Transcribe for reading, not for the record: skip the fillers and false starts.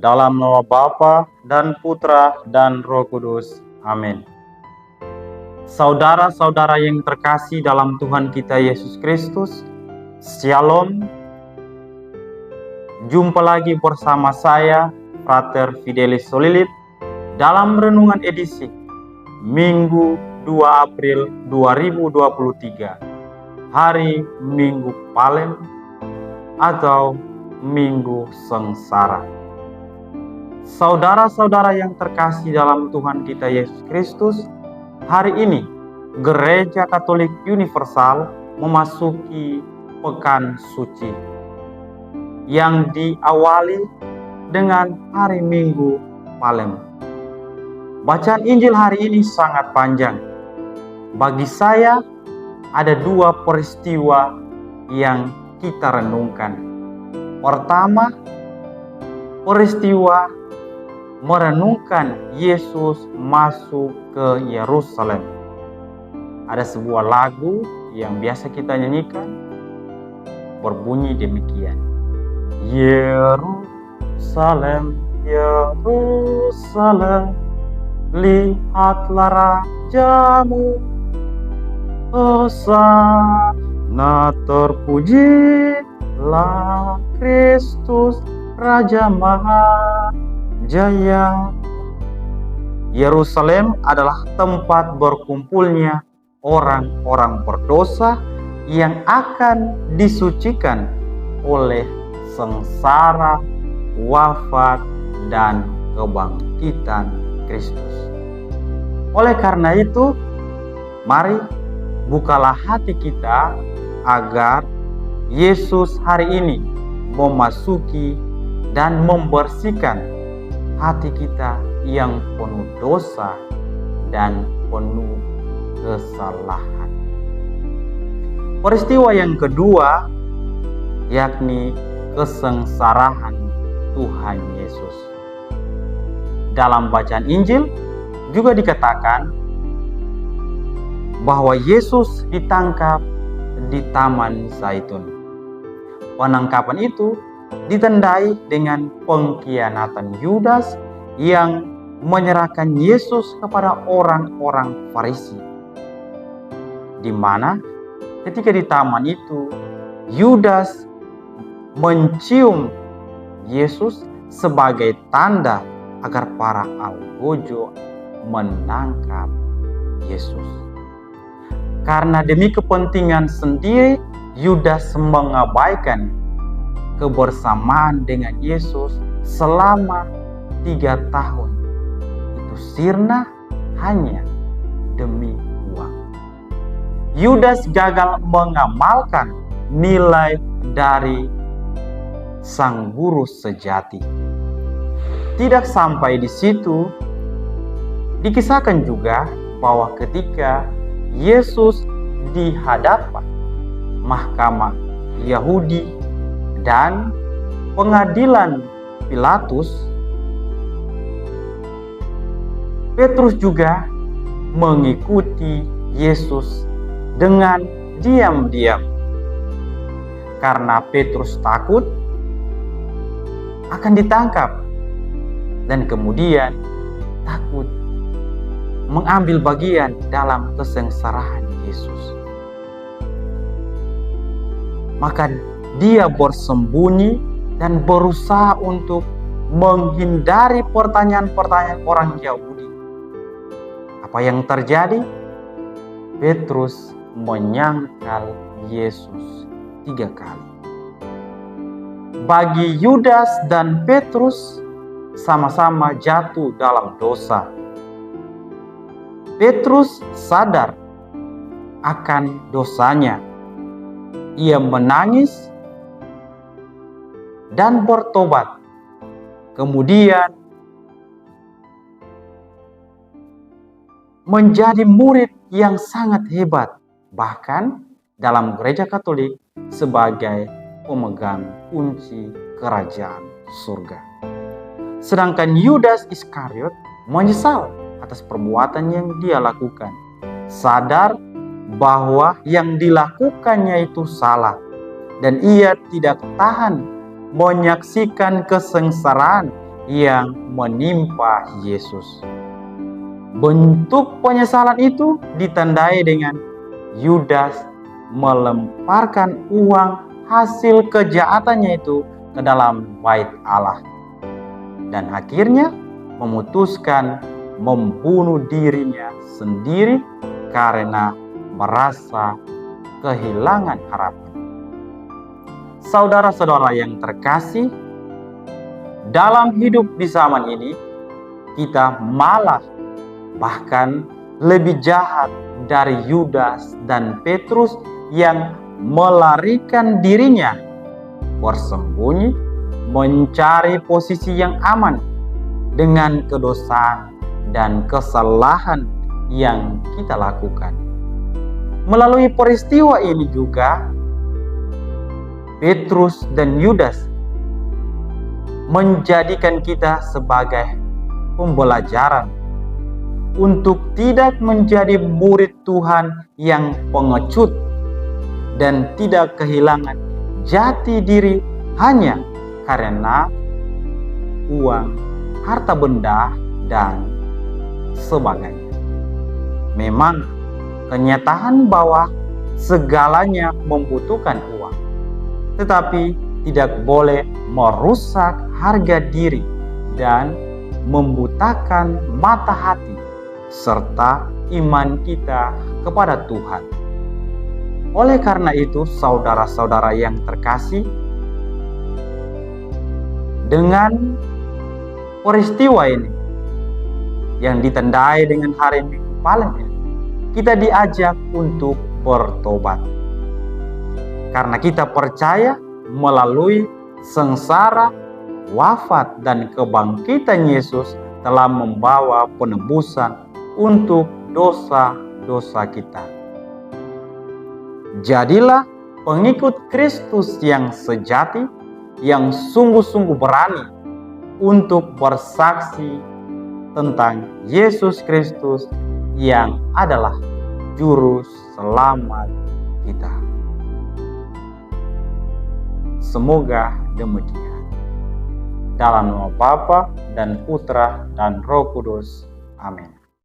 Dalam nama Bapa dan Putra dan Roh Kudus. Amin. Saudara-saudara yang terkasih dalam Tuhan kita Yesus Kristus, Shalom. Jumpa lagi bersama saya, Frater Fidelis Solilit, dalam renungan edisi Minggu 2 April 2023, hari Minggu Palem atau Minggu Sengsara. Saudara-saudara yang terkasih dalam Tuhan kita Yesus Kristus, hari ini Gereja Katolik Universal memasuki Pekan Suci yang diawali dengan hari Minggu Palem. Bacaan Injil hari ini sangat panjang. Bagi saya ada dua peristiwa yang kita renungkan. Pertama, peristiwa merenungkan Yesus masuk ke Yerusalem. Ada sebuah lagu yang biasa kita nyanyikan, berbunyi demikian. Yerusalem, Yerusalem, lihatlah rajamu, hosana, terpujilah Kristus, Raja Maha Jaya. Yerusalem adalah tempat berkumpulnya orang-orang berdosa yang akan disucikan oleh sengsara, wafat, dan kebangkitan Kristus. Oleh karena itu, mari bukalah hati kita agar Yesus hari ini memasuki dan membersihkan hati kita yang penuh dosa dan penuh kesalahan. Peristiwa yang kedua yakni kesengsaraan Tuhan Yesus. Dalam bacaan Injil juga dikatakan bahwa Yesus ditangkap di Taman Zaitun. Penangkapan itu ditandai dengan pengkhianatan Yudas yang menyerahkan Yesus kepada orang-orang Farisi, di mana ketika di taman itu Yudas mencium Yesus sebagai tanda agar para algojo menangkap Yesus. Karena demi kepentingan sendiri, Yudas mengabaikan kebersamaan dengan Yesus selama 3 tahun. Itu sirna hanya demi uang. Yudas gagal mengamalkan nilai dari sang guru sejati. Tidak sampai di situ, dikisahkan juga bahwa ketika Yesus di hadapan mahkamah Yahudi dan pengadilan Pilatus, Petrus juga mengikuti Yesus dengan diam-diam. Karena Petrus takut akan ditangkap dan kemudian takut mengambil bagian dalam kesengsaraan Yesus. Maka dia bersembunyi dan berusaha untuk menghindari pertanyaan-pertanyaan orang Yahudi. Apa yang terjadi? Petrus menyangkal Yesus 3 kali. Bagi Yudas dan Petrus sama-sama jatuh dalam dosa. Petrus sadar akan dosanya. Ia menangis dan bertobat. Kemudian menjadi murid yang sangat hebat, bahkan dalam Gereja Katolik sebagai pemegang kunci kerajaan surga. Sedangkan Yudas Iskariot menyesal atas perbuatan yang dia lakukan, sadar bahwa yang dilakukannya itu salah, dan ia tidak tahan menyaksikan kesengsaraan yang menimpa Yesus. Bentuk penyesalan itu ditandai dengan Yudas melemparkan uang hasil kejahatannya itu ke dalam bait Allah, dan akhirnya memutuskan membunuh dirinya sendiri karena merasa kehilangan harapan. Saudara-saudara yang terkasih, dalam hidup di zaman ini, kita malah bahkan lebih jahat dari Yudas dan Petrus yang melarikan dirinya, bersembunyi, mencari posisi yang aman dengan kedosaan dan kesalahan yang kita lakukan. Melalui peristiwa ini juga, Petrus dan Yudas menjadikan kita sebagai pembelajaran untuk tidak menjadi murid Tuhan yang pengecut dan tidak kehilangan jati diri hanya karena uang, harta benda, dan sebagainya. Memang kenyataan bahwa segalanya membutuhkan uang, tetapi tidak boleh merusak harga diri dan membutakan mata hati serta iman kita kepada Tuhan. Oleh karena itu, saudara-saudara yang terkasih, dengan peristiwa ini yang ditandai dengan hari Minggu Palem ini, kita diajak untuk bertobat. Karena kita percaya melalui sengsara, wafat, dan kebangkitan Yesus telah membawa penebusan untuk dosa-dosa kita. Jadilah pengikut Kristus yang sejati, yang sungguh-sungguh berani untuk bersaksi tentang Yesus Kristus yang adalah Juru Selamat kita. Semoga demikian. Dalam nama Bapa dan Putra dan Roh Kudus. Amin.